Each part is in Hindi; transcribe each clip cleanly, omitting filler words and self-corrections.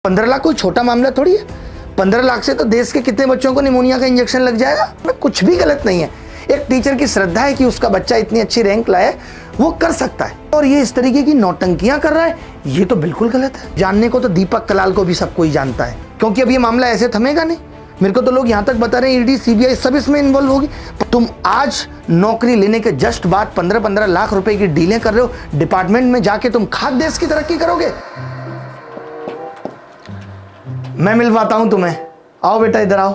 15 लाख कोई छोटा मामला थोड़ी है। 15 लाख से तो देश के कितने बच्चों को निमोनिया का इंजेक्शन लग जाएगा। में कुछ भी गलत नहीं है। एक टीचर की श्रद्धा है कि उसका बच्चा इतनी अच्छी रैंक लाए, वो कर सकता है। और ये इस तरीके की नौटंकियां कर रहा है, ये तो बिल्कुल गलत है। जानने को तो दीपक कलाल को भी सब कोई जानता है, क्योंकि अब ये मामला ऐसे थमेगा नहीं। मेरे को तो लोग यहाँ तक बता रहे हैं ईडी सीबीआई सब इसमें इन्वॉल्व होगी। तुम आज नौकरी लेने के जस्ट बाद 15-15 लाख रुपए की डीलें कर रहे हो। डिपार्टमेंट में जाके तुम खाद देश की तरक्की करोगे। मैं मिलवाता हूं तुम्हें। आओ बेटा, इधर आओ।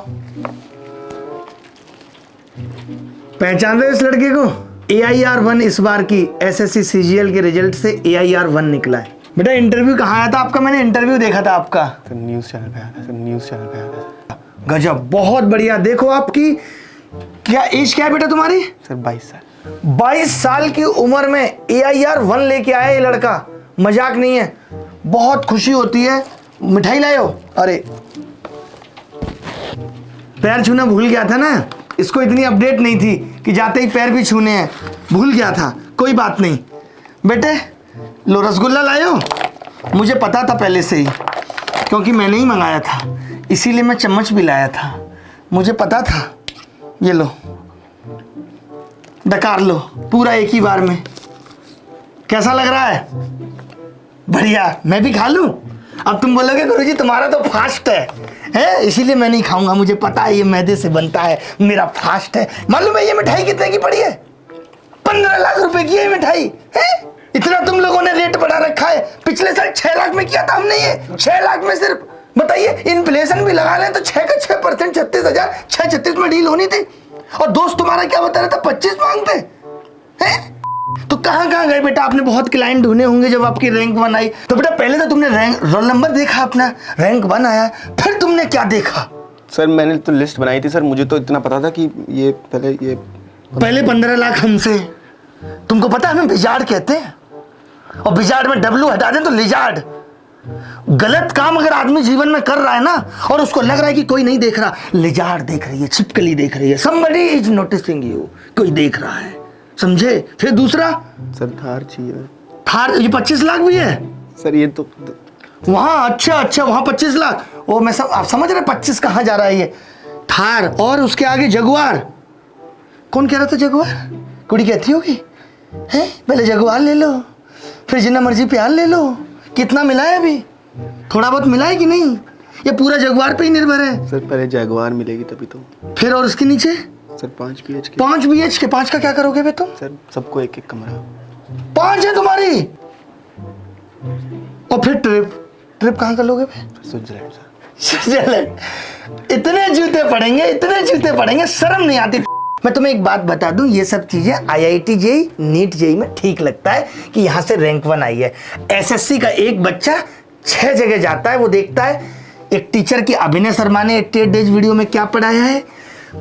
पहचान रहे हो इस लड़के को? AIR 1 इस बार की SSC CGL के रिजल्ट से AIR 1 निकला है। बेटा इंटरव्यू कहाँ आया था आपका? मैंने इंटरव्यू देखा था आपका। सर न्यूज़ चैनल पे आया था। सर न्यूज़ चैनल पे आया था। गजब, बहुत बढ़िया। देखो आपकी क्या एज क्या है बेटा तुम्हारी? सर 22 साल। 22 साल की उम्र में AIR 1 लेके आया ये लड़का। मजाक नहीं है, बहुत खुशी होती है। मिठाई लाए हो? अरे पैर छूना भूल गया था ना, इसको इतनी अपडेट नहीं थी कि जाते ही पैर भी छूने हैं, भूल गया था। कोई बात नहीं बेटे, लो रसगुल्ला लाए हो? मुझे पता था पहले से ही, क्योंकि मैंने ही मंगाया था, इसीलिए मैं चम्मच भी लाया था। मुझे पता था। ये लो, डकार लो पूरा एक ही बार में। कैसा लग रहा है? बढ़िया। मैं भी खा लूं? अब तुम बोलोगे गुरुजी तुम्हारा तो फास्ट है, इसीलिए मैं नहीं खाऊंगा। मुझे पता है ये मैदे से बनता है, मेरा फास्ट है। मालूम है ये मिठाई कितने की पड़ी है? 15 लाख रुपए की है मिठाई है। इतना तुम लोगों ने रेट बढ़ा रखा है। पिछले साल 6 लाख में किया था हमने, ये 6 लाख में सिर्फ। बताइए, इन्फ्लेशन भी लगा लें तो 6 का 6%, 36,000, 636 में डील होनी थी। और दोस्त तुम्हारा क्या बता रहा था? 25 मांगते हैं। तो कहाँ गए बेटा? आपने बहुत क्लाइंट ढूंढे होंगे जब आपकी रैंक 1 आई। तो बेटा पहले तो तुमने रोल नंबर देखा अपना, रैंक 1 आया, फिर तुमने क्या देखा? सर मैंने तो लिस्ट बनाई थी सर, मुझे तो इतना पता था कि ये पहले 15 लाख हमसे। तुमको पता है हमें बिजाड़ कहते हैं, और बिजाड़ में W हटा दें तो लिजार्ड। गलत काम अगर आदमी जीवन में कर रहा है ना, और उसको लग रहा है कि कोई नहीं देख रहा, लिजार्ड देख रही है, छिपकली देख रही है, somebody is noticing you, कोई देख रहा है, समझे? फिर दूसरा सर थार चाहिए। थार, ये 25 लाख भी है सर। ये तो वहां अच्छा वहां 25 लाख। वो मैं सब आप समझ रहे 25 कहां जा रहा है ये? थार, और उसके आगे जगुआर। कौन कह रहा था जगुआर? कुड़ी कहती होगी है, पहले जगुआर ले लो, फिर जितना मर्जी प्यार ले लो। कितना मिला है अभी? थोड़ा बहुत मिला है कि नहीं? ये पूरा जगुआर पे ही निर्भर है। सर पहले जगुआर मिलेगी तभी तो। फिर और उसके नीचे? Sir 5 BHK। 5 BHK। 5 का क्या करोगे बे तुम? सर सबको एक एक कमरा। 5 है तुम्हारी। और फिर ट्रिप कहाँ कर लोगे बे? Switzerland sir. स्विट्जरलैंड। इतने जूते पड़ेंगे, शर्म नहीं आती। मैं तुम्हें एक बात बता दूं, ये सब चीजें IIT JEE नीट JEE में ठीक लगता है कि यहाँ से रैंक 1 आई है। SSC का एक बच्चा 6 जगह जाता है, वो देखता है एक टीचर की अभिनय शर्मा ने 88 डेज वीडियो में क्या पढ़ाया है,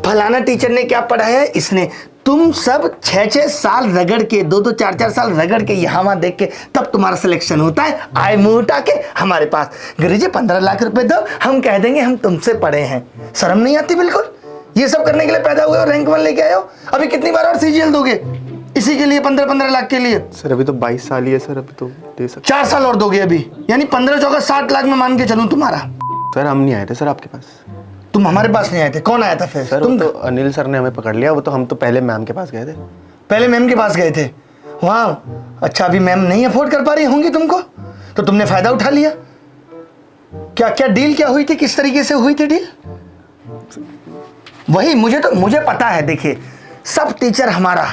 फलाना टीचर ने क्या पढ़ाया है, इसने। तुम सब 6-6 साल रगड़ के, 2-2, 4-4 साल रगड़ के यहाँ वहाँ देख के तब तुम्हारा सिलेक्शन होता है। आए मुंह उठा के हमारे पास, गुरुजी 15 लाख रुपए दो, हम कह देंगे हम तुमसे पढ़े हैं। शर्म नहीं आती बिल्कुल? ये सब करने के लिए पैदा हुए हो, रैंक 1 लेके आए हो। अभी कितनी बार और CGL दोगे इसी के लिए? 15-15 लाख के लिए? सर अभी तो 22 साल ही है सर, अभी तो दे सकते। 4 साल और दोगे अभी, यानी 15-14 60 लाख में मान के चलूं तुम्हारा। सर हम नहीं आए थे सर आपके पास। तुम हमारे पास नहीं आए थे? कौन आया था फिर? सर तुम तो अनिल सर ने हमें पकड़ लिया। वो तो हम तो पहले मैम के पास गए थे। पहले मैम के पास गए थे वहाँ? अच्छा, अभी मैम नहीं अफोर्ड कर पा रही होंगी तुमको, तो तुमने फायदा उठा लिया। क्या डील क्या हुई थी? किस तरीके से हुई थी डील? वही मुझे पता है। देखिए, सब टीचर हमारा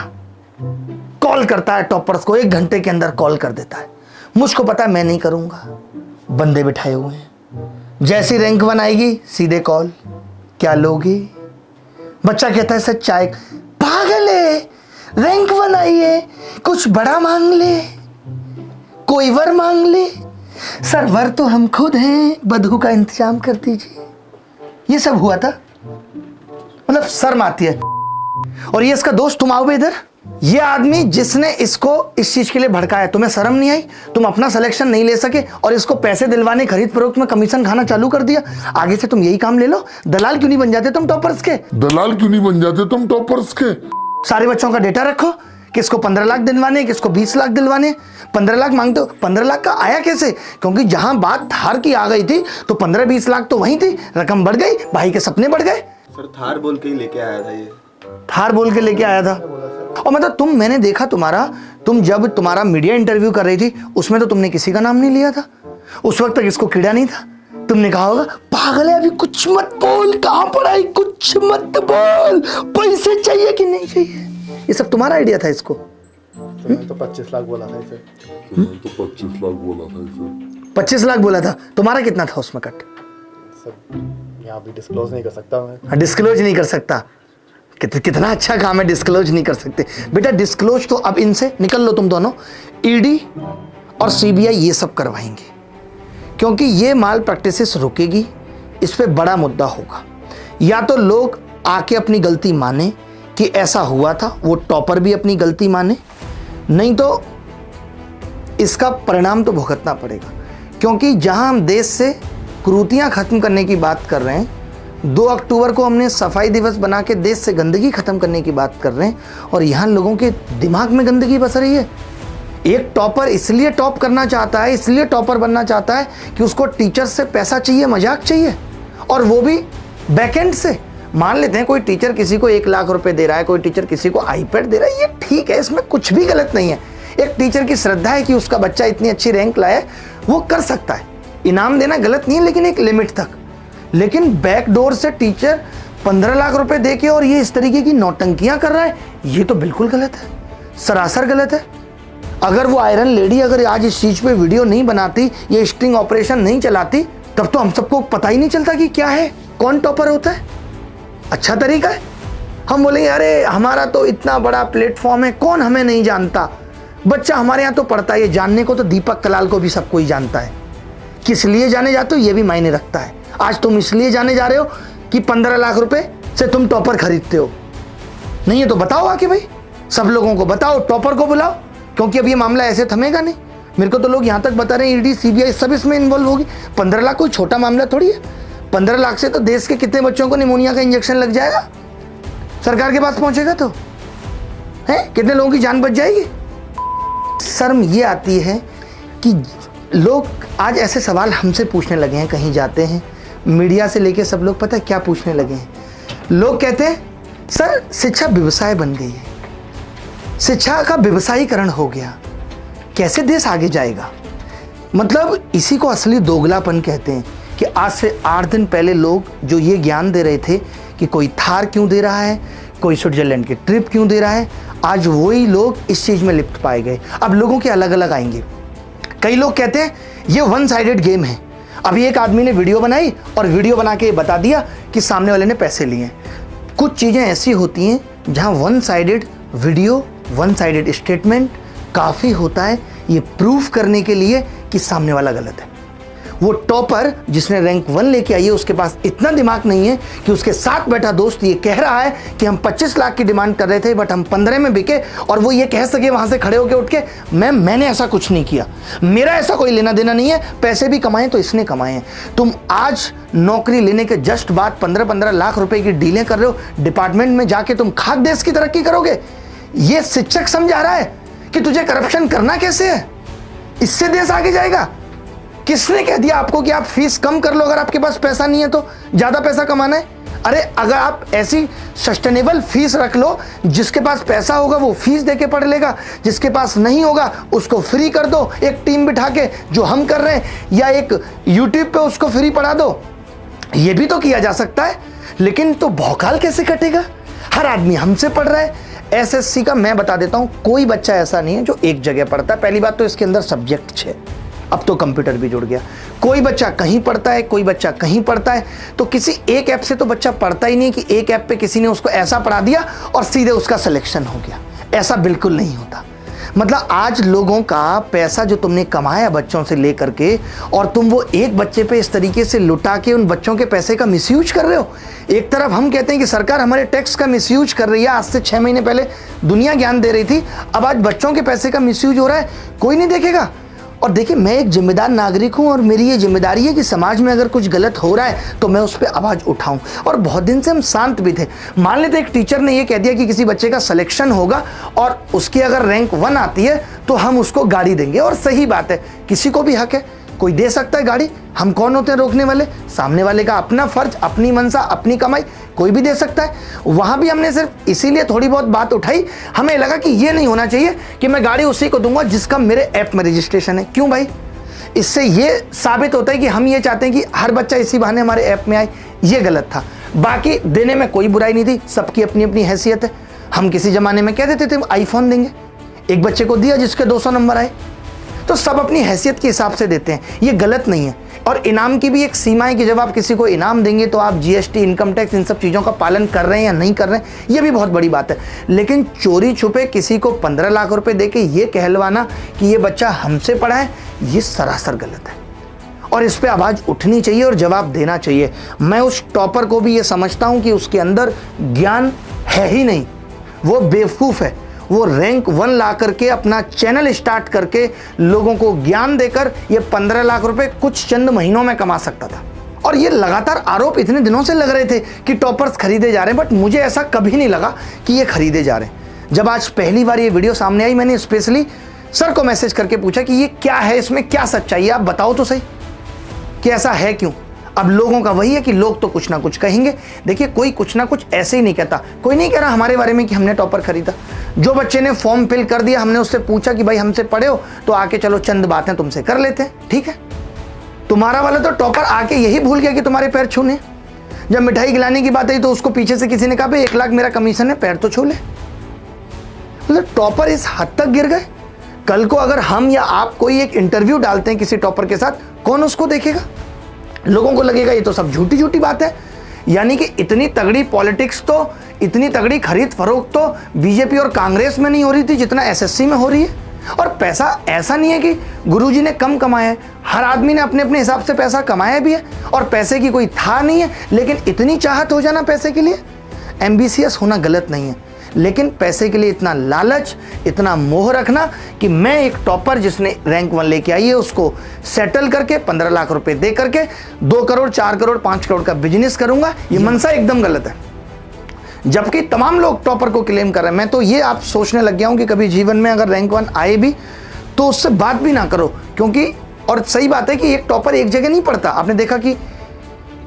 कॉल करता है टॉपर्स को, 1 घंटे के अंदर कॉल कर देता है। मुझको पता है मैं नहीं करूंगा, बंदे बिठाए हुए हैं। जैसी रैंक 1 आएगी सीधे कॉल, क्या लोगी? बच्चा कहता है सर चाय। पागल है, रैंक 1 आई है, कुछ बड़ा मांग ले, कोई वर मांग ले। सर वर तो हम खुद हैं, बधू का इंतजाम कर दीजिए। ये सब हुआ था। मतलब शर्म आती है। और ये इसका दोस्त, तुम आओ बे इधर। ये आदमी जिसने इसको इस चीज के लिए भड़काया, तुम्हें शर्म नहीं आई? तुम अपना सिलेक्शन नहीं ले सके और इसको पैसे दिलवाने, खरीद फरोख्त में कमीशन खाना चालू कर दिया। आगे से तुम यही काम ले लो। दलाल क्यों नहीं बन जाते तुम टॉपर्स के? दलाल क्यों नहीं बन जाते तुम टॉपर्स के? सारे बच्चों का डेटा रखो, किसको 15 लाख दिलवाने, किसको 20 लाख दिलवाने। 15 लाख मांगते हो, 15 लाख का आया कैसे? क्योंकि जहां बात थार की आ गई थी तो 15-20 लाख तो वहीं थी, रकम बढ़ गई, भाई के सपने बढ़ गए। सर थार बोल के ही लेके आया था ये। थार बोल के लेके आया था। और मतलब मैंने देखा तुम जब तुम्हारा मीडिया इंटरव्यू कर रही थी उसमें तो तुमने किसी का नाम नहीं लिया था। उस वक्त तक इसको कीड़ा नहीं था। तुमने कहा होगा पागल है, अभी कुछ मत बोल, कहां पर आई, कुछ मत बोल, पैसे चाहिए कि नहीं चाहिए, ये सब तुम्हारा आइडिया था इसको। मैंने तो 25 लाख बोला था इसे। 25 लाख बोला था। तुम्हारा कितना था उसमें कट? सब यहाँ भी डिस्क्लोज नहीं कर सकता मैं। डिस्क्लोज नहीं कर सकता। कितना अच्छा काम है, डिस्क्लोज नहीं कर सकते। बेटा डिस्क्लोज तो अब इनसे निकल लो तुम दोनों। ईडी और सीबीआई ये सब करवाएंगे, क्योंकि ये माल प्रैक्टिसेस रुकेगी, इस पे बड़ा मुद्दा होगा। या तो लोग आके अपनी गलती माने कि ऐसा हुआ था, वो टॉपर भी अपनी गलती माने, नहीं तो इसका परिणाम तो भुगतना पड़ेगा। क्योंकि जहां हम देश से कुरीतियां खत्म करने की बात कर रहे हैं, 2 अक्टूबर को हमने सफाई दिवस बना के देश से गंदगी खत्म करने की बात कर रहे हैं, और यहाँ लोगों के दिमाग में गंदगी बस रही है। एक टॉपर इसलिए टॉप करना चाहता है, इसलिए टॉपर बनना चाहता है कि उसको टीचर से पैसा चाहिए, मजाक चाहिए, और वो भी बैकएंड से। मान लेते हैं कोई टीचर किसी को 1 लाख रुपए दे रहा है, कोई टीचर किसी को आईपैड दे रहा है, ये ठीक है, इसमें कुछ भी गलत नहीं है। एक टीचर की श्रद्धा है कि उसका बच्चा इतनी अच्छी रैंक लाए, वो कर सकता है, इनाम देना गलत नहीं है, लेकिन एक लिमिट तक। लेकिन बैकडोर से टीचर 15 लाख रुपए दे के और ये इस तरीके की नौटंकियां कर रहा है, ये तो बिल्कुल गलत है, सरासर गलत है। अगर वो आयरन लेडी अगर आज इस चीज पे वीडियो नहीं बनाती, ये स्टिंग ऑपरेशन नहीं चलाती, तब तो हम सबको पता ही नहीं चलता कि क्या है, कौन टॉपर होता है। अच्छा तरीका है, हम बोलेंगे अरे हमारा तो इतना बड़ा प्लेटफॉर्म है, कौन हमें नहीं जानता। बच्चा हमारे यहाँ तो पढ़ता है, ये जानने को तो दीपक कलाल को भी सबको ही जानता है। किस लिए जाने जाते हो ये भी मायने रखता है। आज तुम इसलिए जाने जा रहे हो कि 15 लाख रुपए से तुम टॉपर खरीदते हो, नहीं है तो बताओ आके भाई, सब लोगों को बताओ, टॉपर को बुलाओ, क्योंकि अब ये मामला ऐसे थमेगा नहीं। मेरे को तो लोग यहाँ तक बता रहे हैं ईडी सीबीआई सब इसमें इन्वॉल्व होगी। 15 लाख कोई छोटा मामला थोड़ी है। 15 लाख से तो देश के कितने बच्चों को निमोनिया का इंजेक्शन लग जाएगा, सरकार के पास पहुंचेगा तो है, कितने लोगों की जान बच जाएगी। शर्म ये आती है कि लोग आज ऐसे सवाल हमसे पूछने लगे हैं, कहीं जाते हैं मीडिया से लेके सब लोग, पता है क्या पूछने लगे हैं। लोग कहते हैं सर शिक्षा व्यवसाय बन गई है, शिक्षा का व्यवसायीकरण हो गया, कैसे देश आगे जाएगा। मतलब इसी को असली दोगलापन कहते हैं कि आज से 8 दिन पहले लोग जो ये ज्ञान दे रहे थे कि कोई थार क्यों दे रहा है, कोई स्विट्जरलैंड की ट्रिप क्यों दे रहा है, आज वही लोग इस चीज में लिप्त पाए गए। अब लोगों के अलग अलग आएंगे। कई लोग कहते हैं ये 1 साइडेड गेम है। अभी एक आदमी ने वीडियो बनाई और वीडियो बना के बता दिया कि सामने वाले ने पैसे लिए। कुछ चीजें ऐसी होती हैं जहां 1 साइडेड वीडियो, 1 साइडेड स्टेटमेंट काफी होता है ये प्रूफ करने के लिए कि सामने वाला गलत है। वो टॉपर जिसने रैंक 1 लेके आई है, उसके पास इतना दिमाग नहीं है कि उसके साथ बैठा दोस्त ये कह रहा है कि हम 25 लाख की डिमांड कर रहे थे बट हम 15 में बिके, और वो ये कह सके वहां से खड़े होके उठ के मैंने ऐसा कुछ नहीं किया, मेरा ऐसा कोई लेना देना नहीं है, पैसे भी कमाए तो इसने कमाए हैं। तुम आज नौकरी लेने के जस्ट बाद 15-15 लाख रुपए की डीलें कर रहे हो, डिपार्टमेंट में जाके तुम खाक देश की तरक्की करोगे। ये शिक्षक समझा रहा है कि तुझे करप्शन करना कैसे है, इससे देश आगे जाएगा। किसने कह दिया आपको कि आप फीस कम कर लो अगर आपके पास पैसा नहीं है तो ज्यादा पैसा कमाना है? अरे अगर आप ऐसी सस्टेनेबल फीस रख लो, जिसके पास पैसा होगा वो फीस देके पढ़ लेगा, जिसके पास नहीं होगा उसको फ्री कर दो, एक टीम बिठा के जो हम कर रहे हैं, या एक यूट्यूब पे उसको फ्री पढ़ा दो, ये भी तो किया जा सकता है। लेकिन तो भौकाल कैसे कटेगा? हर आदमी हमसे पढ़ रहा है। एसएससी का मैं बता देता हूं, कोई बच्चा ऐसा नहीं है जो एक जगह पढ़ता है। पहली बात तो इसके अंदर सब्जेक्ट 6, अब तो कंप्यूटर भी जुड़ गया। कोई बच्चा कहीं पढ़ता है, कोई बच्चा कहीं पढ़ता है, तो किसी एक ऐप से तो बच्चा पढ़ता ही नहीं कि एक ऐप पे किसी ने उसको ऐसा पढ़ा दिया और सीधे उसका सिलेक्शन हो गया। ऐसा बिल्कुल नहीं होता। मतलब आज लोगों का पैसा जो तुमने कमाया बच्चों से लेकर के, और तुम वो एक बच्चे पे इस तरीके से लुटा के उन बच्चों के पैसे का मिसयूज कर रहे हो। एक तरफ हम कहते हैं कि सरकार हमारे टैक्स का मिसयूज कर रही है, आज से 6 महीने पहले दुनिया ज्ञान दे रही थी, अब आज बच्चों के पैसे का मिसयूज हो रहा है, कोई नहीं देखेगा। और देखिए, मैं एक जिम्मेदार नागरिक हूं और मेरी ये जिम्मेदारी है कि समाज में अगर कुछ गलत हो रहा है तो मैं उस पर आवाज़ उठाऊं। और बहुत दिन से हम शांत भी थे। मान लेते एक टीचर ने ये कह दिया कि किसी बच्चे का सिलेक्शन होगा और उसकी अगर रैंक 1 आती है तो हम उसको गाड़ी देंगे, और सही बात है, किसी को भी हक है, कोई दे सकता है गाड़ी। हम कौन होते हैं रोकने वाले? सामने वाले का अपना फर्ज, अपनी मनसा, अपनी कमाई, कोई भी दे सकता है। वहां भी हमने सिर्फ इसीलिए थोड़ी बहुत बात उठाई, हमें लगा कि ये नहीं होना चाहिए कि मैं गाड़ी उसी को दूंगा जिसका मेरे ऐप में रजिस्ट्रेशन है। क्यों भाई? इससे ये साबित होता है कि हम ये चाहते हैं कि हर बच्चा इसी बहाने हमारे ऐप में आए। ये गलत था। बाकी देने में कोई बुराई नहीं थी, सबकी अपनी अपनी हैसियत है। हम किसी जमाने में कह देते थे आईफोन देंगे, एक बच्चे को दिया जिसके 200 नंबर आए। तो सब अपनी हैसियत के हिसाब से देते हैं, ये गलत नहीं है। और इनाम की भी एक सीमा है कि जब आप किसी को इनाम देंगे तो आप जीएसटी, इनकम टैक्स, इन सब चीज़ों का पालन कर रहे हैं या नहीं कर रहे हैं, ये भी बहुत बड़ी बात है। लेकिन चोरी छुपे किसी को 15 लाख रुपए दे के ये कहलवाना कि ये बच्चा हमसे पढ़ा है, ये सरासर गलत है और इस पर आवाज़ उठनी चाहिए और जवाब देना चाहिए। मैं उस टॉपर को भी ये समझता हूँ कि उसके अंदर ज्ञान है ही नहीं, वो बेवकूफ़ है। वो रैंक 1 ला करके अपना चैनल स्टार्ट करके लोगों को ज्ञान देकर ये 15 लाख रुपए कुछ चंद महीनों में कमा सकता था। और ये लगातार आरोप इतने दिनों से लग रहे थे कि टॉपर्स खरीदे जा रहे हैं, बट मुझे ऐसा कभी नहीं लगा कि ये खरीदे जा रहे हैं। जब आज पहली बार ये वीडियो सामने आई, मैंने स्पेशली सर को मैसेज करके पूछा कि ये क्या है, इसमें क्या सच्चाई है, आप बताओ तो सही कि ऐसा है क्यों। अब लोगों का वही है कि लोग तो कुछ ना कुछ कहेंगे। देखिए, कोई कुछ ना कुछ ऐसे ही नहीं कहता। कोई नहीं कह रहा हमारे बारे में कि हमने टॉपर खरीदा। जो बच्चे ने फॉर्म फिल कर दिया, हमने उससे पूछा कि भाई हमसे पढ़े हो तो आके चलो चंद बातें तुमसे कर लेते हैं, ठीक है। तुम्हारा वाला तो टॉपर आके यही भूल गया कि तुम्हारे पैर छूने। जब मिठाई खिलाने की बात आई तो उसको पीछे से किसी ने कहा भाई 1 लाख मेरा कमीशन है, पैर तो छू ले। मतलब टॉपर इस हद तक गिर गए। कल को अगर हम या आप कोई एक इंटरव्यू डालते हैं किसी टॉपर के साथ, कौन उसको देखेगा? लोगों को लगेगा ये तो सब झूठी झूठी बात है। यानी कि इतनी तगड़ी पॉलिटिक्स तो, इतनी तगड़ी खरीद फरोख्त तो बीजेपी और कांग्रेस में नहीं हो रही थी जितना एसएससी में हो रही है। और पैसा ऐसा नहीं है कि गुरुजी ने कम कमाया है, हर आदमी ने अपने अपने हिसाब से पैसा कमाया भी है और पैसे की कोई था नहीं है। लेकिन इतनी चाहत हो जाना पैसे के लिए, एम्बिशियस होना गलत नहीं है, लेकिन पैसे के लिए इतना लालच, इतना मोह रखना कि मैं एक टॉपर जिसने रैंक 1 लेके आई है उसको सेटल करके 15 लाख रुपए दे करके 2 करोड़, 4 करोड़, 5 करोड़ का बिजनेस करूंगा, ये मनसा एकदम गलत है। जबकि तमाम लोग टॉपर को क्लेम कर रहे हैं। मैं तो ये आप सोचने लग गया हूं कि कभी जीवन में अगर रैंक 1 आए भी तो उससे बात भी ना करो, क्योंकि और सही बात है कि एक टॉपर एक जगह नहीं पढ़ता। आपने देखा कि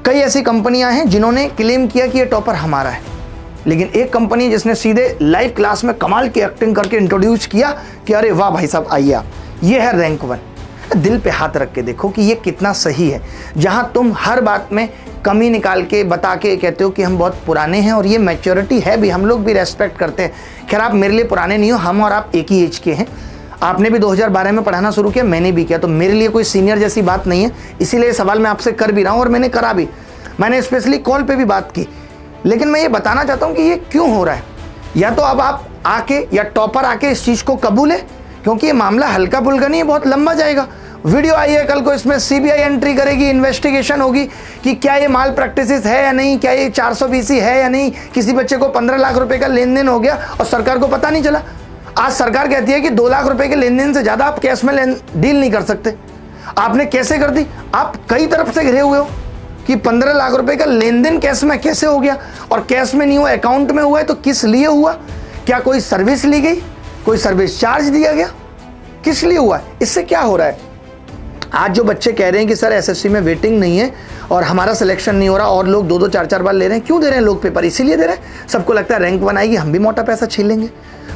कई ऐसी कंपनियां हैं जिन्होंने क्लेम किया कि ये टॉपर हमारा है, लेकिन एक कंपनी जिसने सीधे लाइव क्लास में कमाल की एक्टिंग करके इंट्रोड्यूस किया कि अरे वाह भाई साहब आइए आप, ये है रैंक 1। दिल पे हाथ रख के देखो कि ये कितना सही है। जहां तुम हर बात में कमी निकाल के बता के कहते हो कि हम बहुत पुराने हैं, और ये मैच्योरिटी है भी, हम लोग भी रेस्पेक्ट करते हैं। खैर, आप मेरे लिए पुराने नहीं हो, हम और आप एक ही एज के हैं। आपने भी 2012 में पढ़ाना शुरू किया, मैंने भी किया, तो मेरे लिए कोई सीनियर जैसी बात नहीं है। इसीलिए सवाल मैं आपसे कर भी रहा हूँ और मैंने करा भी। मैंने स्पेशली कॉल पे भी बात की। लेकिन मैं ये बताना चाहता हूँ कि ये क्यों हो रहा है। या तो अब आप आके या टॉपर आके इस चीज़ को कबूले, क्योंकि ये मामला हल्का फुल्का नहीं है, बहुत लंबा जाएगा। वीडियो आई है कल को, इसमें सीबीआई एंट्री करेगी, इन्वेस्टिगेशन होगी कि क्या ये माल प्रैक्टिसेस है या नहीं, क्या ये 420 है या नहीं, किसी बच्चे को 15 लाख रुपए का लेन देन हो गया और सरकार को पता नहीं चला। आज सरकार कहती है कि 2 लाख रुपए के लेन देन से ज़्यादा आप कैश में डील नहीं कर सकते। आपने कैसे कर दी? आप कई तरफ से घिरे हुए हो कि 15 लाख रुपए का लेन देन कैश में कैसे हो गया, और कैश में नहीं हुआ, अकाउंट में हुआ है, तो किस लिए हुआ? क्या कोई सर्विस ली गई, कोई सर्विस चार्ज दिया गया, किस लिए हुआ? इससे क्या हो रहा है? आज जो बच्चे कह रहे हैं कि सर एसएससी में वेटिंग नहीं है और हमारा सिलेक्शन नहीं हो रहा और लोग 2-2, 4-4 बार ले रहे हैं, क्यों दे रहे हैं लोग पेपर? इसीलिए दे रहे हैं, सबको लगता है रैंक 1 आएगी, हम भी मोटा पैसा छीन लेंगे,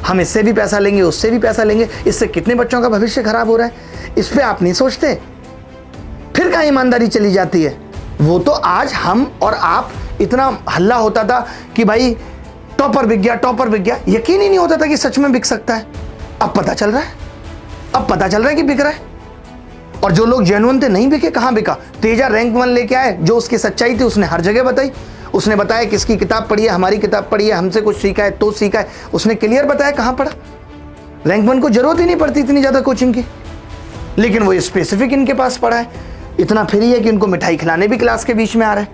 हम इससे भी पैसा लेंगे, उससे भी पैसा लेंगे। इससे कितने बच्चों का भविष्य खराब हो रहा है, इस पर आप नहीं सोचते। फिर कहाँ ईमानदारी चली जाती है? वो तो आज हम और आप, इतना हल्ला होता था कि भाई टॉपर बिक गया, टॉपर बिक गया, यकीन ही नहीं होता था कि सच में बिक सकता है। अब पता चल रहा है, अब पता चल रहा है कि बिक रहा है। और जो लोग जेन्युइन थे नहीं बिके, कहाँ बिका? तेजा रैंक 1 लेके आए, जो उसकी सच्चाई थी उसने हर जगह बताई। उसने बताया किसकी किताब पढ़ी है, हमारी किताब पढ़ी है, हमसे कुछ सीखा है तो सीखा है, उसने क्लियर बताया कहाँ पढ़ा। रैंक 1 को जरूरत ही नहीं पड़ती इतनी ज़्यादा कोचिंग की, लेकिन वो स्पेसिफिक इनके पास पढ़ा है। इतना फ्री है कि उनको मिठाई खिलाने भी क्लास के बीच में आ रहा है।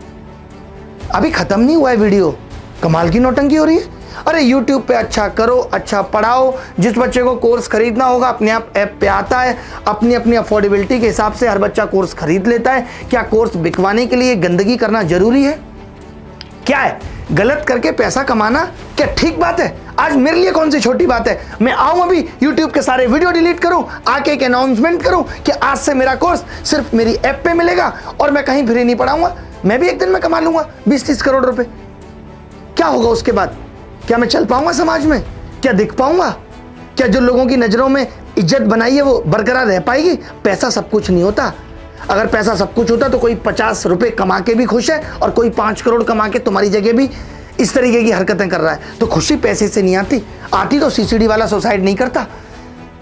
अभी खत्म नहीं हुआ है वीडियो, कमाल की नौटंकी हो रही है। अरे यूट्यूब पे अच्छा करो, अच्छा पढ़ाओ। जिस बच्चे को कोर्स खरीदना होगा अपने आप ऐप पे आता है, अपनी अपनी अफोर्डेबिलिटी के हिसाब से हर बच्चा कोर्स खरीद लेता है। क्या कोर्स बिकवाने के लिए गंदगी करना जरूरी है? क्या है गलत करके पैसा कमाना क्या ठीक बात है? आज मेरे लिए कौन सी छोटी बात है? मैं आऊं अभी यूट्यूब के सारे वीडियो डिलीट करूं, आके एक अनाउंसमेंट करूं कि आज से मेरा कोर्स सिर्फ मेरी ऐप पे मिलेगा और मैं कहीं फ्री नहीं पढ़ाऊंगा। मैं भी एक दिन में कमा लूंगा 20-30 करोड़ रुपए। क्या होगा उसके बाद? क्या मैं चल पाऊंगा समाज में? क्या दिख पाऊंगा? क्या जो लोगों की नजरों में इज्जत बनाई है वो बरकरार रह पाएगी? पैसा सब कुछ नहीं होता। अगर पैसा सब कुछ होता तो कोई 50 रुपए कमा के भी खुश है और कोई 5 करोड़ कमा के तुम्हारी जगह भी इस तरीके की हरकतें कर रहा है। तो खुशी पैसे से नहीं आती, आती तो सीसीडी वाला सुसाइड नहीं करता।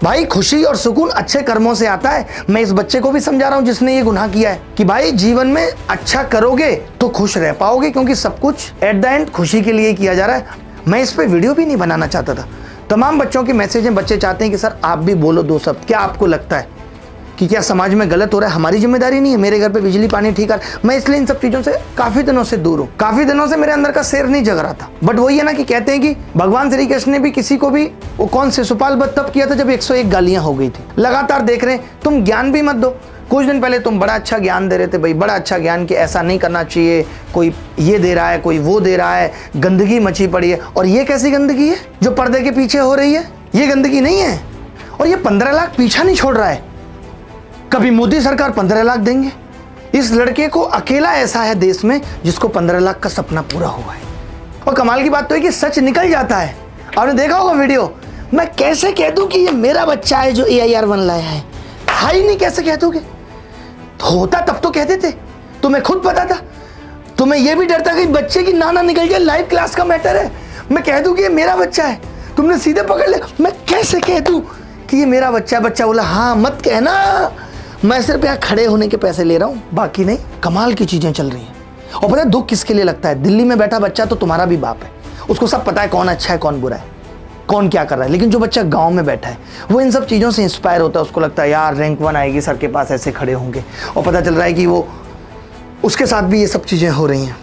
भाई खुशी और सुकून अच्छे कर्मों से आता है। मैं इस बच्चे को भी समझा रहा हूं जिसने ये गुनाह किया है कि भाई जीवन में अच्छा करोगे तो खुश रह पाओगे, क्योंकि सब कुछ एट द एंड खुशी के लिए किया जा रहा है। मैं इस पे वीडियो भी नहीं बनाना चाहता था। तमाम बच्चों के मैसेज हैं, बच्चे चाहते हैं कि सर आप भी बोलो 2 शब्द। क्या आपको लगता है कि क्या समाज में गलत हो रहा है? हमारी जिम्मेदारी नहीं है? मेरे घर पे बिजली पानी ठीक है, मैं इसलिए इन सब चीजों से काफी दिनों से दूर हूँ। काफी दिनों से मेरे अंदर का शेर नहीं जग रहा था। बट वही है ना कि कहते हैं कि भगवान श्री कृष्ण ने भी किसी को भी वो कौन से सुपाल बध तब किया था जब 101 गालियां हो गई थी। लगातार देख रहे हैं, तुम ज्ञान भी मत दो। कुछ दिन पहले तुम बड़ा अच्छा ज्ञान दे रहे थे, भाई बड़ा अच्छा ज्ञान कि ऐसा नहीं करना चाहिए, कोई ये दे रहा है, कोई वो दे रहा है, गंदगी मची पड़ी है। और ये कैसी गंदगी है जो पर्दे के पीछे हो रही है? ये गंदगी नहीं है। और ये 15 लाख पीछा नहीं छोड़ रहा है। कभी मोदी सरकार 15 लाख देंगे? इस लड़के को अकेला ऐसा है देश में जिसको 15 लाख का सपना पूरा हुआ है। और कमाल की बात तो है कि सच निकल जाता है। आपने देखा होगा वीडियो, मैं कैसे कह दूं कि ये मेरा बच्चा है जो AIR-1 लाया है? ही नहीं, कैसे कह दोगे? होता तब तो कहते थे। तुम्हें खुद पता था, तुम्हें यह भी डर था कि बच्चे की नाना निकल जाए, लाइव क्लास का मैटर है। मैं कह दूं कि ये मेरा बच्चा है, तुमने सीधे पकड़ लिया। मैं कैसे कह दूं कि ये मेरा बच्चा है? बच्चा बोला हाँ मत कहना, मैं सिर्फ यहाँ खड़े होने के पैसे ले रहा हूँ, बाकी नहीं। कमाल की चीजें चल रही हैं। और पता है दुख किसके लिए लगता है? दिल्ली में बैठा बच्चा तो तुम्हारा भी बाप है, उसको सब पता है कौन अच्छा है कौन बुरा है, कौन क्या कर रहा है। लेकिन जो बच्चा गांव में बैठा है वो इन सब चीज़ों से इंस्पायर होता है। उसको लगता है यार रैंक 1 आएगी, सर के पास ऐसे खड़े होंगे। और पता चल रहा है कि वो उसके साथ भी ये सब चीज़ें हो रही हैं।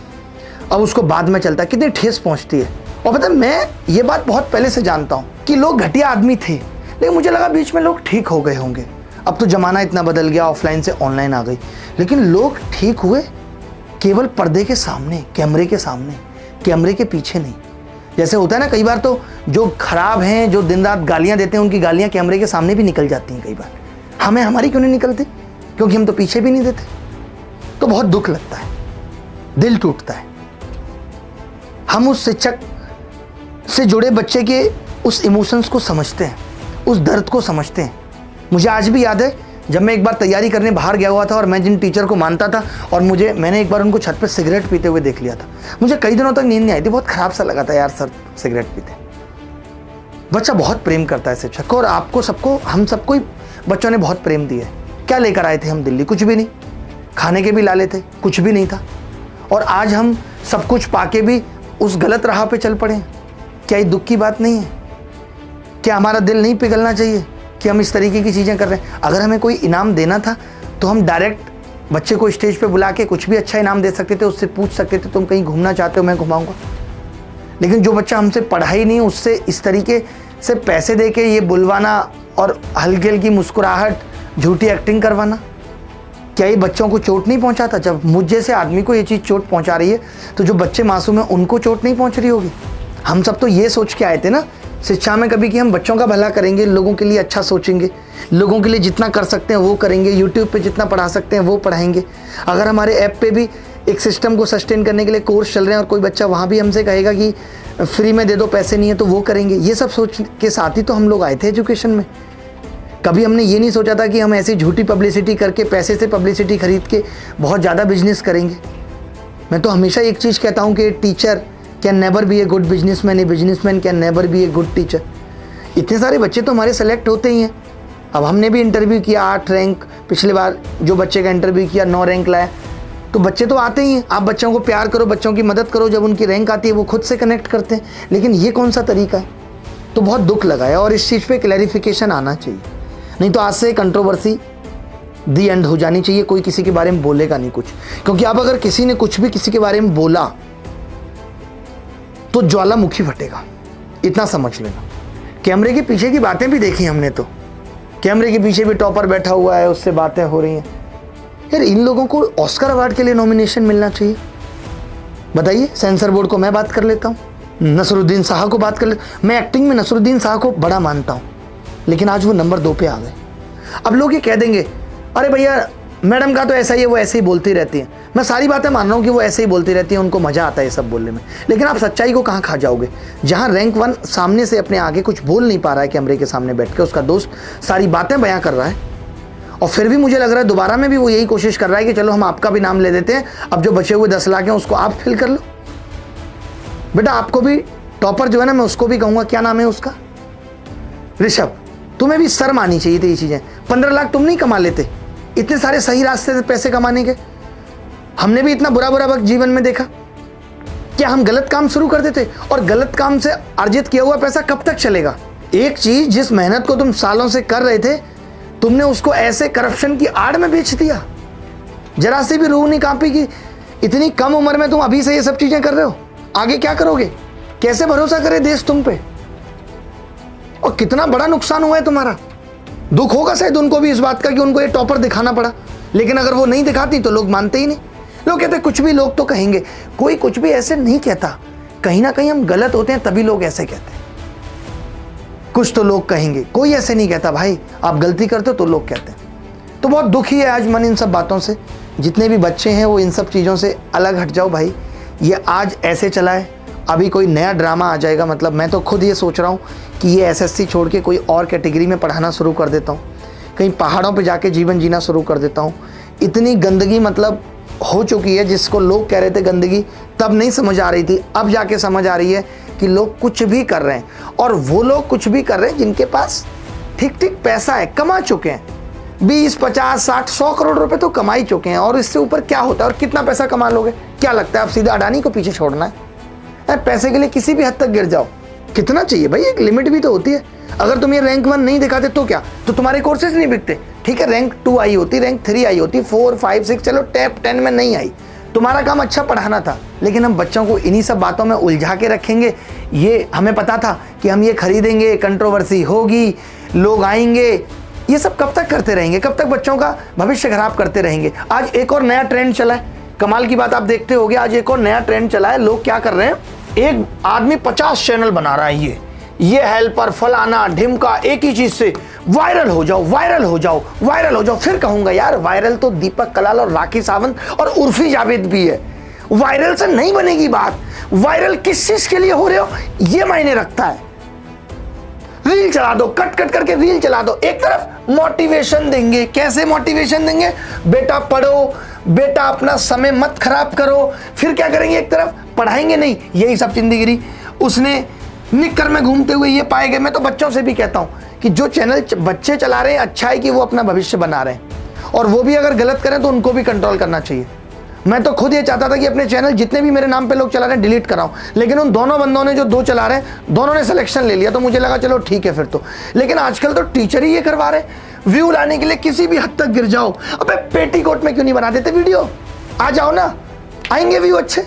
अब उसको बाद में चलता है, कितनी ठेस पहुँचती है। और पता है मैं ये बात बहुत पहले से जानता हूँ कि लोग घटिया आदमी थे, लेकिन मुझे लगा बीच में लोग ठीक हो गए होंगे। अब तो ज़माना इतना बदल गया, ऑफलाइन से ऑनलाइन आ गई। लेकिन लोग ठीक हुए केवल पर्दे के सामने, कैमरे के सामने, कैमरे के पीछे नहीं। जैसे होता है ना कई बार तो जो खराब हैं, जो दिन रात गालियां देते हैं, उनकी गालियां कैमरे के सामने भी निकल जाती हैं कई बार। हमें हमारी क्यों नहीं निकलती? क्योंकि हम तो पीछे भी नहीं देते। तो बहुत दुख लगता है, दिल टूटता है। हम उस शिक्षक से जुड़े बच्चे के उस इमोशंस को समझते हैं, उस दर्द को समझते हैं। मुझे आज भी याद है जब मैं एक बार तैयारी करने बाहर गया हुआ था और मैं जिन टीचर को मानता था और मैंने एक बार उनको छत पे सिगरेट पीते हुए देख लिया था। मुझे कई दिनों तक नींद नहीं आई थी, बहुत खराब सा लगा था यार सर सिगरेट पीते। बच्चा बहुत प्रेम करता है शिक्षक को, और आपको सबको, हम सबको ही बच्चों ने बहुत प्रेम दिया है। क्या लेकर आए थे हम दिल्ली? कुछ भी नहीं। खाने के भी लाले थे, कुछ भी नहीं था। और आज हम सब कुछ पाके भी उस गलत राह पे चल पड़े। क्या ये दुख की बात नहीं है? क्या हमारा दिल नहीं पिघलना चाहिए कि हम इस तरीके की चीज़ें कर रहे हैं? अगर हमें कोई इनाम देना था तो हम डायरेक्ट बच्चे को स्टेज पे बुला के कुछ भी अच्छा इनाम दे सकते थे, उससे पूछ सकते थे तुम कहीं घूमना चाहते हो, मैं घुमाऊंगा। लेकिन जो बच्चा हमसे पढ़ा ही नहीं, उससे इस तरीके से पैसे दे के ये बुलवाना और हल्की हल्की मुस्कुराहट, झूठी एक्टिंग करवाना, क्या ये बच्चों को चोट नहीं पहुंचाता? जब मुझ जैसे आदमी को ये चीज़ चोट पहुंचा रही है तो जो बच्चे मासूम हैं उनको चोट नहीं पहुंच रही होगी? हम सब तो ये सोच के आए थे ना शिक्षा में कभी कि हम बच्चों का भला करेंगे, लोगों के लिए अच्छा सोचेंगे, लोगों के लिए जितना कर सकते हैं वो करेंगे, यूट्यूब पे जितना पढ़ा सकते हैं वो पढ़ाएंगे। अगर हमारे ऐप पे भी एक सिस्टम को सस्टेन करने के लिए कोर्स चल रहे हैं और कोई बच्चा वहाँ भी हमसे कहेगा कि फ्री में दे दो, पैसे नहीं है, तो वो करेंगे। ये सब सोच के साथ ही तो हम लोग आए थे एजुकेशन में। कभी हमने ये नहीं सोचा था कि हम ऐसी झूठी पब्लिसिटी करके, पैसे से पब्लिसिटी खरीद के बहुत ज़्यादा बिजनेस करेंगे। मैं तो हमेशा एक चीज़ कहता हूँ कि teacher can never be a good businessman, a businessman can never be a good teacher. इतने सारे बच्चे तो हमारे सेलेक्ट होते ही हैं। अब हमने भी इंटरव्यू किया, 8 रैंक, पिछली बार जो बच्चे का इंटरव्यू किया 9 रैंक लाया, तो बच्चे तो आते ही हैं। आप बच्चों को प्यार करो, बच्चों की मदद करो, जब उनकी रैंक आती है वो खुद से कनेक्ट करते हैं। लेकिन ये कौन सा तरीका है? तो बहुत दुख लगा है और इस चीज़ पे क्लैरिफिकेशन आना चाहिए। नहीं तो आज से कंट्रोवर्सी दी एंड हो जानी चाहिए। कोई किसी के बारे में बोलेगा नहीं कुछ, क्योंकि अब अगर किसी ने कुछ भी किसी के बारे में बोला तो ज्वालामुखी फटेगा। इतना समझ लेना। कैमरे के पीछे की बातें भी देखी हमने, तो कैमरे के पीछे भी टॉपर बैठा हुआ है, उससे बातें हो रही हैं। यार इन लोगों को ऑस्कर अवार्ड के लिए नॉमिनेशन मिलना चाहिए। बताइए, सेंसर बोर्ड को मैं बात कर लेता हूँ, नसरुद्दीन शाह को बात कर ले। मैं एक्टिंग में नसरुद्दीन शाह को बड़ा मानता हूँ, लेकिन आज वो नंबर 2 पे आ गए। अब लोग ये कह देंगे अरे भैया मैडम का तो ऐसा ही है, वो ऐसे ही बोलती रहती है। मैं सारी बातें मान रहा हूँ कि वो ऐसे ही बोलती रहती है, उनको मज़ा आता है ये सब बोलने में, लेकिन आप सच्चाई को कहाँ खा जाओगे। जहाँ रैंक 1 सामने से अपने आगे कुछ बोल नहीं पा रहा है कैमरे के सामने बैठ के, उसका दोस्त सारी बातें बयां कर रहा है, और फिर भी मुझे लग रहा है दोबारा में भी वो यही कोशिश कर रहा है कि चलो हम आपका भी नाम ले देते हैं, अब जो बचे हुए 10 लाख हैं उसको आप फिल कर लो। बेटा आपको भी टॉपर जो है ना, मैं उसको भी कहूँगा, क्या नाम है उसका, ऋषभ, तुम्हें भी शर्म आनी चाहिए थी ये चीज़ें। 15 लाख तुम नहीं कमा लेते, इतने सारे सही रास्ते से पैसे कमाने के। हमने भी इतना बुरा बुरा वक्त जीवन में देखा। क्या हम गलत काम शुरू कर देते, और गलत काम से अर्जित किया हुआ पैसा कब तक चलेगा। एक चीज जिस मेहनत को तुम सालों से कर रहे थे, तुमने उसको ऐसे करप्शन की आड़ में बेच दिया। जरा सी भी रूह नहीं कांपी कि इतनी कम उम्र में तुम अभी से ये सब चीजें कर रहे हो, आगे क्या करोगे, कैसे भरोसा करे देश तुम पे, और कितना बड़ा नुकसान हुआ है तुम्हारा। दुख होगा शायद उनको भी इस बात का कि उनको ये टॉपर दिखाना पड़ा, लेकिन अगर वो नहीं दिखाती तो लोग मानते ही नहीं। लोग कहते कुछ भी लोग तो कहेंगे, कोई कुछ भी ऐसे नहीं कहता, कहीं ना कहीं हम गलत होते हैं तभी लोग ऐसे कहते हैं। कुछ तो लोग कहेंगे, कोई ऐसे नहीं कहता भाई आप गलती करते हो तो लोग कहते हैं। तो बहुत दुखी है आज मन इन सब बातों से। जितने भी बच्चे हैं वो इन सब चीज़ों से अलग हट जाओ भाई। ये आज ऐसे चला है, अभी कोई नया ड्रामा आ जाएगा। मतलब मैं तो खुद ये सोच रहा हूँ कि ये एसएससी छोड़ के कोई और कैटेगरी में पढ़ाना शुरू कर देता हूँ, कहीं पहाड़ों पे जाके जीवन जीना शुरू कर देता हूँ। इतनी गंदगी मतलब हो चुकी है, जिसको लोग कह रहे थे गंदगी तब नहीं समझ आ रही थी, अब जाके समझ आ रही है कि लोग कुछ भी कर रहे हैं, और वो लोग कुछ भी कर रहे हैं जिनके पास ठीक ठीक पैसा है, कमा चुके हैं 20, 50, 60, 100 करोड़ रुपए तो कमा ही चुके हैं। और इससे ऊपर क्या होता है, और कितना पैसा कमा लोगे। क्या लगता है आप सीधा अडानी को पीछे छोड़ना है? पैसे के लिए किसी भी हद तक गिर जाओ। कितना चाहिए भाई, एक लिमिट भी तो होती है। अगर तुम ये रैंक 1 नहीं दिखाते तो क्या, तो तुम्हारे कोर्सेज नहीं बिकते। ठीक है, रैंक 2 आई होती, रैंक 3 आई होती, 4, 5, 6, चलो टॉप 10 में नहीं आई, तुम्हारा काम अच्छा पढ़ाना था। लेकिन हम बच्चों को इन्हीं सब बातों में उलझा के रखेंगे। ये हमें पता था कि हम ये खरीदेंगे, कंट्रोवर्सी होगी, लोग आएंगे, ये सब कब तक करते रहेंगे, कब तक बच्चों का भविष्य खराब करते रहेंगे। आज एक और नया ट्रेंड चला है, कमाल की बात आप देखते होगे, आज एक और नया ट्रेंड चला है। लोग क्या कर रहे हैं, एक आदमी 50 चैनल बना रहा है, ये हेल्पर फलाना ढिमका, एक ही चीज से वायरल हो जाओ, वायरल हो जाओ, वायरल हो जाओ। फिर कहूंगा यार वायरल तो दीपक कलाल और राखी सावंत और उर्फी जावेद भी है, वायरल से नहीं बनेगी बात। वायरल किस चीज के लिए हो रहे हो ये मायने रखता है। रील चला दो, कट कट करके रील चला दो। एक तरफ मोटिवेशन देंगे, कैसे मोटिवेशन देंगे, बेटा पढ़ो, बेटा अपना समय मत खराब करो। फिर क्या करेंगे, एक तरफ पढ़ाएंगे नहीं, यही सब चिंदीगिरी। उसने निक्कर में घूमते हुए ये पाए गए। मैं तो बच्चों से भी कहता हूं कि जो चैनल बच्चे चला रहे हैं, अच्छा है कि वो अपना भविष्य बना रहे हैं, और वो भी अगर गलत करें तो उनको भी कंट्रोल करना चाहिए। मैं तो खुद ये चाहता था कि अपने चैनल जितने भी मेरे नाम पे लोग चला रहे हैं डिलीट कराऊं, लेकिन उन दोनों बंदों ने जो 2 चला रहे हैं, दोनों ने सिलेक्शन ले लिया, तो मुझे लगा चलो ठीक है फिर तो। लेकिन आजकल तो टीचर ही ये करवा रहे हैं। व्यू लाने के लिए किसी भी हद तक गिर जाओ। अबे पेटीकोट में क्यों नहीं बना देते वीडियो, आ जाओ ना, आएंगे व्यू अच्छे।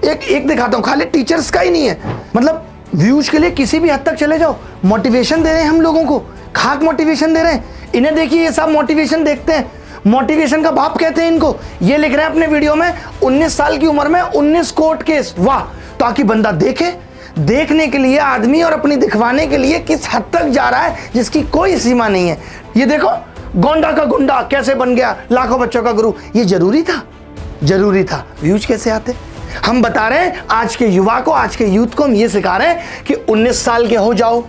एक दिखाता हूँ, खाली टीचर्स का ही नहीं है, मतलब व्यूज के लिए किसी भी हद तक चले जाओ। मोटिवेशन दे रहे हैं हम लोगों को, खाक मोटिवेशन दे रहे हैं। इन्हें देखिए, ये सब मोटिवेशन देखते हैं, मोटिवेशन का बाप कहते हैं इनको। ये लिख रहे हैं अपने वीडियो में 19 साल की उम्र में 19 कोर्ट केस, वाह, ताकि बंदा देखे। देखने के लिए आदमी और अपनी दिखवाने के लिए किस हद तक जा रहा है जिसकी कोई सीमा नहीं है। ये देखो, गोंडा का गुंडा कैसे बन गया, लाखों बच्चों का गुरु। ये जरूरी था, जरूरी था। व्यूज कैसे आते, हम बता रहे हैं आज के युवा को, आज के यूथ को हम ये सिखा रहे हैं कि 19 साल के हो जाओ,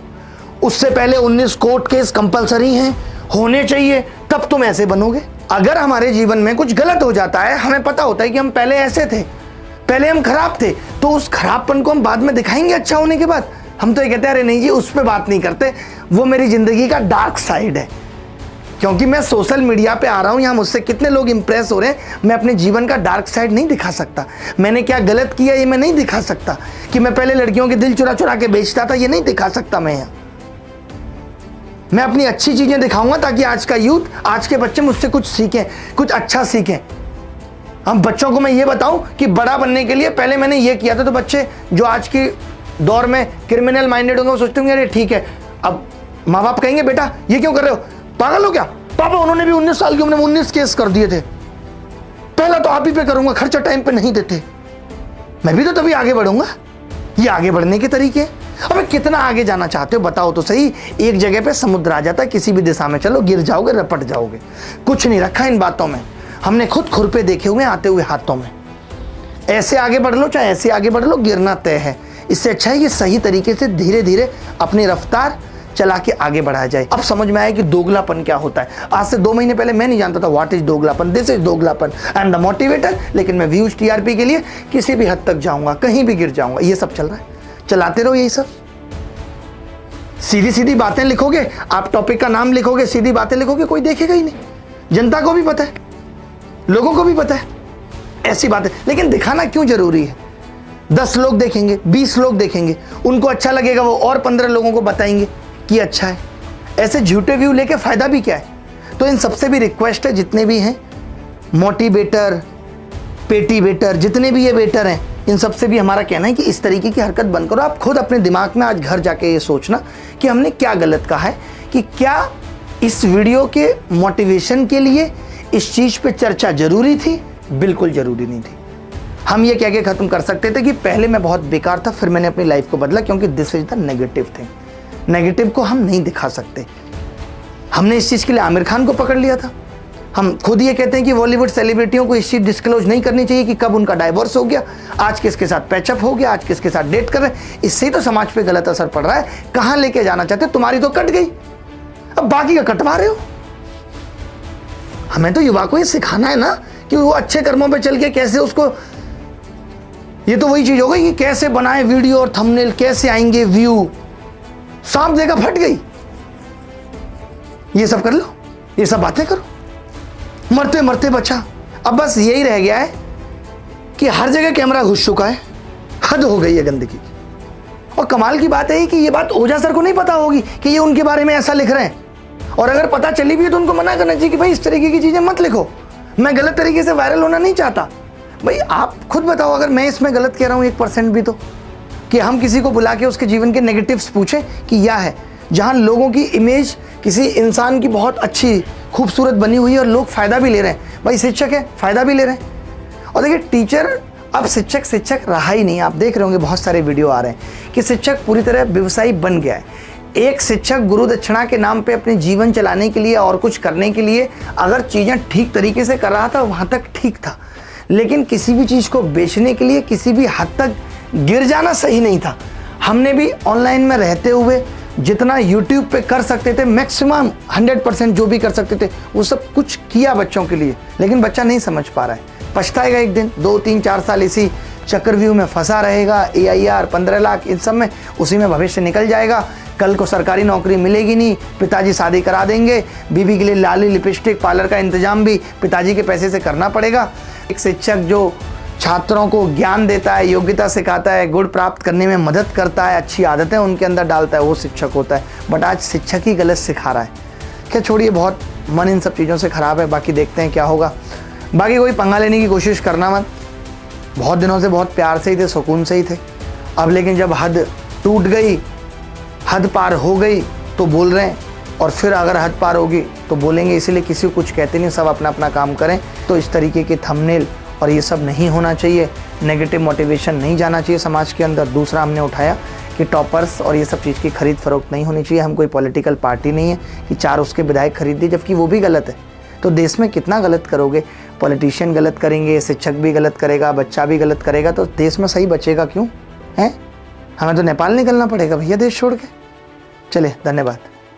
उससे पहले 19 कोर्ट केस कंपलसरी हैं, होने चाहिए, तब तुम ऐसे बनोगे। अगर हमारे जीवन में कुछ गलत हो जाता है, हमें पता होता है कि हम पहले ऐसे थे, पहले हम खराब थे, तो उस खराबपन को हम बाद में दिखाएंगे अच्छा होने के बाद। हम तो ये कहते हैं अरे नहीं जी, उस पर बात नहीं करते, वो मेरी जिंदगी का डार्क साइड है। क्योंकि मैं सोशल मीडिया पे आ रहा हूं, यहाँ मुझसे कितने लोग इंप्रेस हो रहे हैं, मैं अपने जीवन का डार्क साइड नहीं दिखा सकता। मैंने क्या गलत किया ये मैं नहीं दिखा सकता, कि मैं पहले लड़कियों के दिल चुरा चुरा के बेचता था, ये नहीं दिखा सकता मैं यहाँ। मैं अपनी अच्छी चीजें दिखाऊंगा ताकि आज का यूथ, आज के बच्चे मुझसे कुछ सीखें, कुछ अच्छा सीखें। हम बच्चों को मैं ये बताऊं कि बड़ा बनने के लिए पहले मैंने ये किया था, तो बच्चे जो आज की दौर में क्रिमिनल माइंडेड होंगे, वो सोचते होंगे अरे ठीक है। अब माँ बाप कहेंगे बेटा ये क्यों कर रहे हो, पागल हो क्या? पापा उन्होंने भी 19 साल की उम्र में 19 केस कर दिए थे, पहला तो आप ही पे करूंगा, खर्चा टाइम पे नहीं देते, मैं भी तो तभी आगे बढ़ूंगा। ये आगे बढ़ने के तरीके। अबे कितना आगे जाना चाहते हो बताओ तो सही। एक जगह पे समुद्र आ जाता है, किसी भी दिशा में चलो गिर जाओगे, रपट जाओगे। कुछ नहीं रखा इन बातों में, हमने खुद खुरपे देखे हुए आते हुए हाथों में। ऐसे आगे बढ़ लो चाहे ऐसे आगे बढ़ लो, गिरना तय है। इससे अच्छा है कि सही तरीके से धीरे धीरे अपनी रफ्तार चला के आगे बढ़ाया जाए। अब समझ में आया कि दोगलापन क्या होता है। आज से 2 महीने पहले मैं नहीं जानता था व्हाट इज दोगलापन। दिस इज दोगलापन। आई एम द मोटिवेटर, लेकिन मैं व्यूज टीआरपी के लिए किसी भी हद तक जाऊंगा, कहीं भी गिर जाऊंगा। ये सब चल रहा है, चलाते रहो यही सब। सीधी सीधी बातें लिखोगे, आप टॉपिक का नाम लिखोगे, सीधी बातें लिखोगे, कोई देखेगा ही नहीं। जनता को भी पता है, लोगों को भी पता है ऐसी बातें, लेकिन दिखाना क्यों जरूरी है? 10 लोग देखेंगे, 20 लोग देखेंगे, उनको अच्छा लगेगा, वो और 15 लोगों को बताएंगे कि अच्छा है। ऐसे झूठे व्यू लेके फायदा भी क्या है? तो इन सबसे भी रिक्वेस्ट है, जितने भी हैं मोटिवेटर, पेटीवेटर, जितने भी ये वेटर हैं, इन सबसे भी हमारा कहना है कि इस तरीके की हरकत बंद करो। आप खुद अपने दिमाग में आज घर जाके ये सोचना कि हमने क्या गलत कहा है, कि क्या इस वीडियो के मोटिवेशन के लिए इस चीज़ पे चर्चा जरूरी थी? बिल्कुल जरूरी नहीं थी। हम ये कह के ख़त्म कर सकते थे कि पहले मैं बहुत बेकार था, फिर मैंने अपनी लाइफ को बदला, क्योंकि this is the negative thing. Negative को हम नहीं दिखा सकते। हमने इस चीज़ के लिए आमिर खान को पकड़ लिया था। हम खुद ये कहते हैं कि बॉलीवुड सेलिब्रिटियों को इस चीज़ डिस्क्लोज नहीं करनी चाहिए कि कब उनका डाइवोर्स हो गया, आज किसके साथ पैचअप हो गया, आज किसके साथ डेट कर रहे हैं। इससे ही तो समाज पे गलत असर पड़ रहा है। कहाँ लेके जाना चाहते हो? तुम्हारी तो कट गई, अब बाकी का कटवा रहे हो। हमें तो युवा को ये सिखाना है ना कि वो अच्छे कर्मों पे चल के कैसे उसको, ये तो वही चीज हो गई कि कैसे बनाए वीडियो और थंबनेल, कैसे आएंगे व्यू, सांप देखा फट गई। ये सब कर लो, ये सब बातें करो, मरते मरते बचा। अब बस यही रह गया है कि हर जगह कैमरा घुस चुका है, हद हो गई है गंदगी की। और कमाल की बात है कि ये बात ओझा सर को नहीं पता होगी कि ये उनके बारे में ऐसा लिख रहे हैं, और अगर पता चली भी है तो उनको मना करना चाहिए कि भाई इस तरीके की चीजें मत लिखो, मैं गलत तरीके से वायरल होना नहीं चाहता। भाई आप खुद बताओ, अगर मैं इसमें गलत कह रहा हूँ 1% भी, तो कि हम किसी को बुला के उसके जीवन के नेगेटिव्स पूछें कि यह है, जहाँ लोगों की इमेज किसी इंसान की बहुत अच्छी खूबसूरत बनी हुई है और लोग फ़ायदा भी ले रहे हैं। भाई शिक्षक है, फ़ायदा भी ले रहे हैं। और देखिए टीचर, अब शिक्षक रहा ही नहीं। आप देख रहे होंगे बहुत सारे वीडियो आ रहे हैं कि शिक्षक पूरी तरह व्यवसायी बन गया है। एक शिक्षक गुरु दक्षिणा के नाम पे अपने जीवन चलाने के लिए और कुछ करने के लिए अगर चीज़ें ठीक तरीके से कर रहा था, वहाँ तक ठीक था, लेकिन किसी भी चीज़ को बेचने के लिए किसी भी हद तक गिर जाना सही नहीं था। हमने भी ऑनलाइन में रहते हुए जितना यूट्यूब पे कर सकते थे, मैक्सिमम 100% जो भी कर सकते थे वो सब कुछ किया बच्चों के लिए, लेकिन बच्चा नहीं समझ पा रहा है। पछताएगा एक दिन, 2, 3, 4 साल इसी चक्रव्यूह में फंसा रहेगा। AIR 15 लाख इन सब में, उसी में भविष्य निकल जाएगा। कल को सरकारी नौकरी मिलेगी नहीं, पिताजी शादी करा देंगे, बीबी के लिए लाली लिपस्टिक पार्लर का इंतजाम भी पिताजी के पैसे से करना पड़ेगा। एक शिक्षक जो छात्रों को ज्ञान देता है, योग्यता सिखाता है, गुण प्राप्त करने में मदद करता है, अच्छी आदतें उनके अंदर डालता है, वो शिक्षक होता है। बट आज शिक्षक ही गलत सिखा रहा है। क्या छोड़िए, बहुत मन इन सब चीज़ों से ख़राब है। बाकी देखते हैं क्या होगा। बाकी कोई पंगा लेने की कोशिश करना मत। बहुत दिनों से बहुत प्यार से ही थे, सुकून से ही थे। अब लेकिन जब हद टूट गई, हद पार हो गई तो बोल रहे हैं, और फिर अगर हद पार होगी तो बोलेंगे। इसीलिए किसी को कुछ कहते नहीं, सब अपना अपना काम करें। तो इस तरीके के थंबनेल और ये सब नहीं होना चाहिए, नेगेटिव मोटिवेशन नहीं जाना चाहिए समाज के अंदर। दूसरा हमने उठाया कि टॉपर्स और ये सब चीज़ की खरीद फरोख्त नहीं होनी चाहिए। हम कोई पॉलिटिकल पार्टी नहीं है कि 4 उसके विधायक खरीद दिए, जबकि वो भी गलत है। तो देश में कितना गलत करोगे? पॉलिटिशियन गलत करेंगे, शिक्षक भी गलत करेगा, बच्चा भी गलत करेगा, तो देश में सही बचेगा क्यों? हैं? हमें तो नेपाल निकलना पड़ेगा भैया देश छोड़ के। चले, धन्यवाद।